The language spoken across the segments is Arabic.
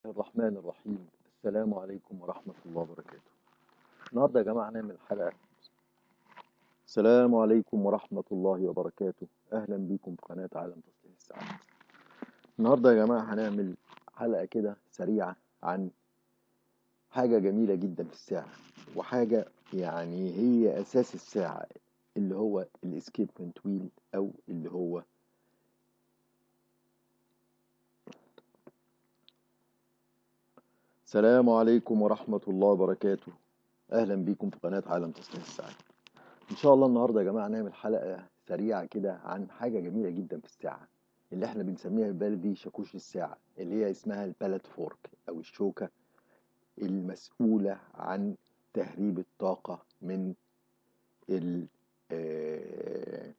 الرحمن الرحيم. السلام عليكم ورحمة الله وبركاته. النهاردة يا جماعة هنعمل حلقة. السلام عليكم ورحمة الله وبركاته. أهلا بكم في قناة عالم تصليح السعادة. النهاردة يا جماعة هنعمل حلقة كده سريعة عن حاجة جميلة جدا في الساعة، وحاجة يعني هي أساس الساعة، اللي هو الاسكيبمنت ويل، أو اللي هو السلام عليكم ورحمة الله وبركاته. أهلا بكم في قناة عالم تصليح السعادة. ان شاء الله النهارده يا جماعه نعمل حلقه سريعه كده عن حاجه جميله جدا في الساعه، اللي احنا بنسميها بالبلدي شاكوش الساعه، اللي هي اسمها البالت فورك او الشوكه المسؤوله عن تهريب الطاقه من ال آه،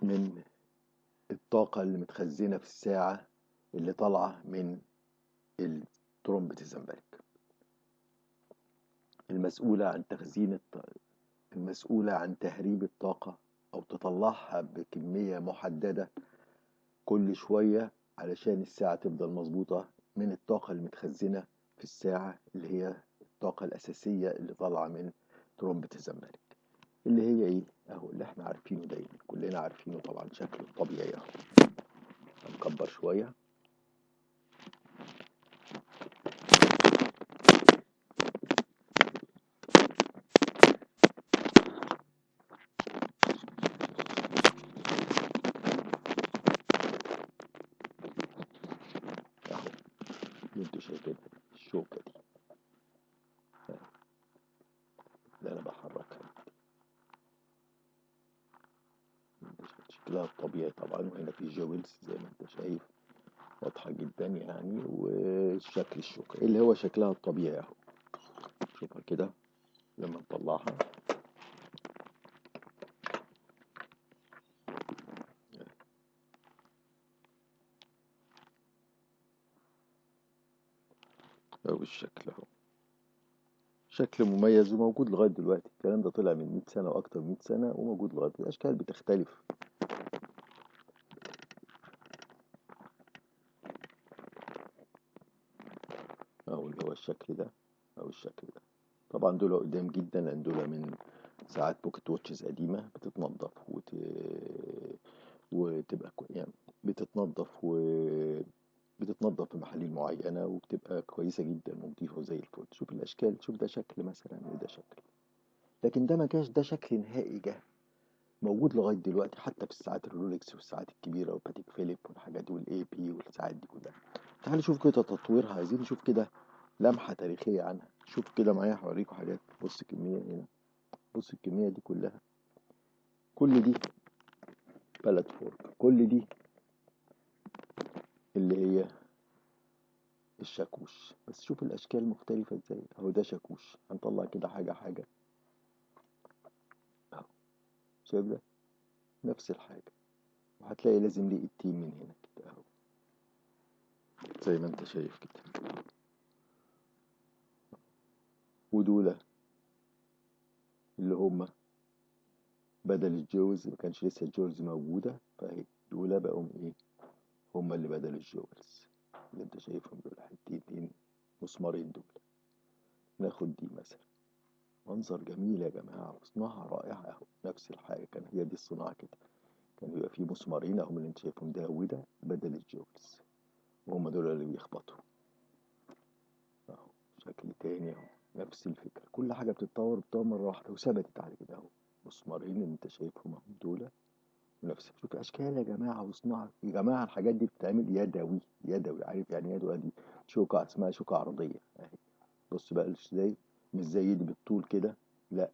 من الطاقه اللي متخزنه في الساعه، اللي طالعه من الترومبة الزمبرك، المسؤوله عن المسؤوله عن تهريب الطاقه، او تطلعها بكميه محدده كل شوية علشان الساعة تفضل مظبوطة من الطاقة المتخزنة في الساعة، اللي هي الطاقة الأساسية اللي طالعة من ترومبة الزمالك، اللي هي إيه؟ أهو اللي إحنا عارفينه دايما، كلنا عارفينه طبعا، شكله طبيعي أهو. هنكبر شوية. أهو اللي أنتوا شايفينها الشوكة دي اللي أنا بحركها، شكلها الطبيعي طبعا، وهنا في جويلز زي ما أنت شايف واضحة جدا يعني، وشكل الشوكة اللي هو شكلها الطبيعي أهو. شوفها كده لما نطلعها، أو الشكل أهو، شكل مميز وموجود لغاية دلوقتي. الكلام ده طلع من 100 سنة وأكتر من 100 سنة وموجود لغاية دلوقتي. الأشكال بتختلف أو اللي هو الشكل ده أو الشكل ده. طبعا دول قدام جدا، لأن دول من ساعات بوكيت واتشز قديمة بتتنضف وتبقى يعني بتتنضف بتتنضف في محاليل معينة، وبتبقى كويسة جدا ونضيفة وزي الفل. شوف الأشكال، شوف ده شكل مثلا وده شكل، لكن ده ما كانش ده شكل نهائي جه موجود لغايه دلوقتي، حتى في الساعات الرولكس والساعات الكبيره وباتيك فيليب والحاجات دي والاي بي والساعات دي كلها. تعالوا نشوف كده تطويرها، عايزين نشوف كده لمحه تاريخيه عنها. شوف كده معايا، هوريكم حاجات. بص الكميه هنا، بص الكميه دي كلها، كل دي بلد فورك، كل دي اللي هي الشاكوش. بس شوف الاشكال مختلفه ازاي. اهو ده شاكوش، هنطلع كده حاجه حاجه اهو. شايف ده نفس الحاجه، وهتلاقي لازم ليه التيم من هنا كده اهو، زي ما انت شايف كده. ودول اللي هم بدل الجوز، ما كانش لسه الجوز موجودة، فاهي دول بقوا ايه، هم اللي بدل الجوز اللي انت شايفهم دول، حتتين مسمارين دول. ناخد دي مثلا، منظر جميل يا جماعة وصناعة رائعة اهو. نفس الحاجة، كان هي دي الصناعة كده، كان بيبقى فيه مسمارين اهم اللي انت شايفهم ده، وده بدل الجوز، وهم دول اللي بيخبطوا اهو. شكل تاني اهو، نفس الفكرة، كل حاجة بتتطور مرة واحدة وثبتت على كده اهو. مسمارين اللي انت شايفهم اهم دول نفس. شوف اشكال يا جماعه وصناعه يا جماعه، الحاجات دي بتتعمل يدوي يدوي. عارف يعني يدوي؟ دي شوكه اسمها شوكه عرضيه اهي. بص بقى ازاي، مش زي دي بالطول كده، لا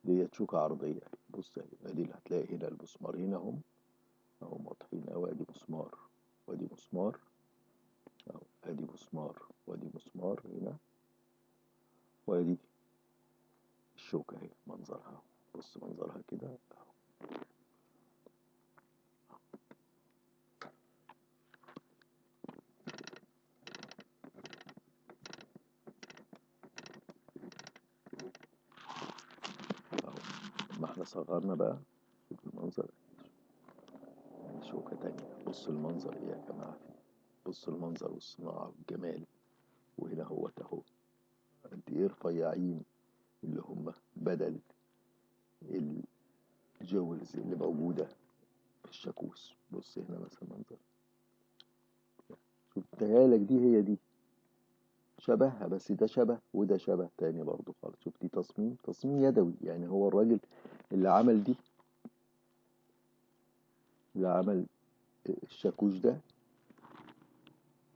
ديت شوكه عرضيه. بص اهي، ادي اللي هتلاقي هنا المسمار هنا اهو واضحين اهو. ادي مسمار وادي مسمار اهو، ادي مسمار وادي مسمار هنا، وادي الشوكه اهي منظرها اهو. بص منظرها كده اهو. ما احنا صغرنا بقى، شوف المنظر، شوكة تانية. بصوا المنظر ايه يا جماعة، بصوا المنظر والصناعة والجمال. وهنا هو اهو قد ايه رفيعين اللي هم بدل الجولز اللي موجودة في الشاكوش. بص هنا مثلا منظر، شوف تهيالك دي هي دي شبهها، بس ده شبه وده شبه تاني برضو خالص. شوف دي تصميم يدوي، يعني هو الراجل اللي عمل دي، اللي عمل الشاكوش ده،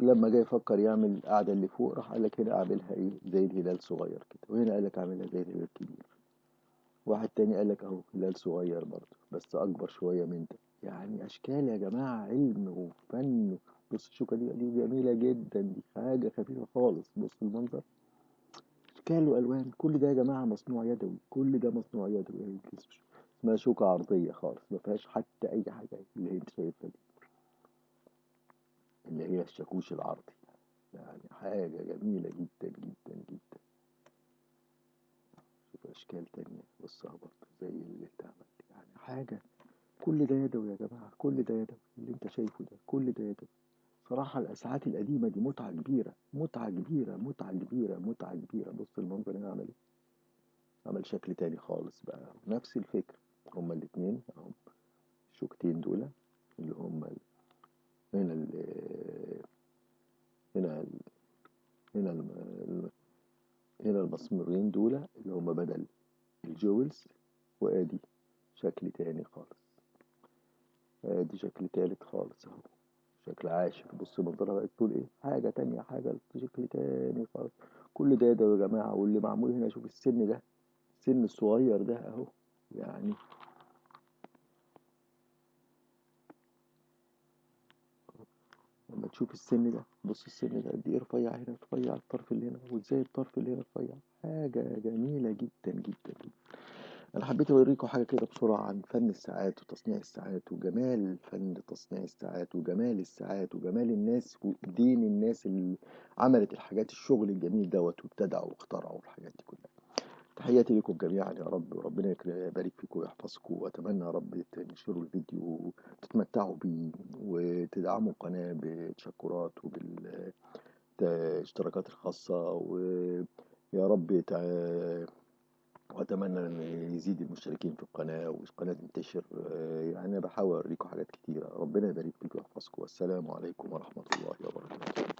لما جاي يفكر يعمل القعدة اللي فوق راح قال لك هنا اعملها ايه زي الهلال صغير كده، وهنا قال لك اعملها زي الهلال كبير. واحد تاني قال لك اهو هلال صغير برضه بس اكبر شوية من ده. يعني اشكال يا جماعة، علم وفن. بص الشوكة دي جميلة جدا، دي حاجة خفيفة خالص. بص المنظر، اشكال والوان، كل ده يا جماعة مصنوع يدوي، كل ده مصنوع يدوي. اسمها شوكة عرضية خالص، ما فيهاش حتى اي حاجة اللي انت شايفها دي، اللي هي الشاكوش العرضي. يعني حاجة جميلة جدا جدا جدا. شوف أشكال تانية بصها برضه زي اللي اتعمل، يعني حاجة. كل ده يدوي يا جماعة، كل ده يدوي اللي انت شايفه ده، كل ده يدوي. صراحة الساعات القديمة دي متعة كبيرة، متعة كبيرة، متعة كبيرة، متعة كبيرة. بص المنظر هنا عمل ايه، عمل شكل تاني خالص بقى، نفس الفكرة. هما الاتنين اهم الشوكتين دول اللي هما هنا هنا هنا هنا المسمارين دول اللي هما بدل الجويلز. وادي شكل تاني خالص، ادي شكل تالت خالص اهو، شكل عاشر. بص منظرها بقت تقول ايه، حاجة تانية، حاجة شكل تاني خالص. كل ده يا جماعة، واللي معمول هنا شوف السن ده، السن الصغير ده اهو. يعني لما تشوف السن ده، بص السن ده قد ايه رفيع، هنا رفيع الطرف اللي هنا، وازاي الطرف اللي هنا رفيع. حاجة جميلة جدا جدا جدا. انا حبيت اوريكم حاجه كده بسرعه عن فن الساعات وتصنيع الساعات وجمال فن تصنيع الساعات وجمال الساعات وجمال الناس ودين الناس اللي عملت الحاجات، الشغل الجميل دوت وابتدعوا واخترعوا الحاجات دي كلها. تحياتي لكم جميعا يا رب، وربنا يبارك فيكم ويحفظكم. واتمنى يا رب تنشروا الفيديو وتتمتعوا بيه وتدعموا القناه بالتشكرات وبالاشتراكات الخاصه. ويا رب واتمنى ان يزيد المشتركين في القناه والقناه تنتشر. يعني انا بحاول اوريكم حاجات كتيره. ربنا يبارك فيكم ويحفظكم، والسلام عليكم ورحمه الله وبركاته.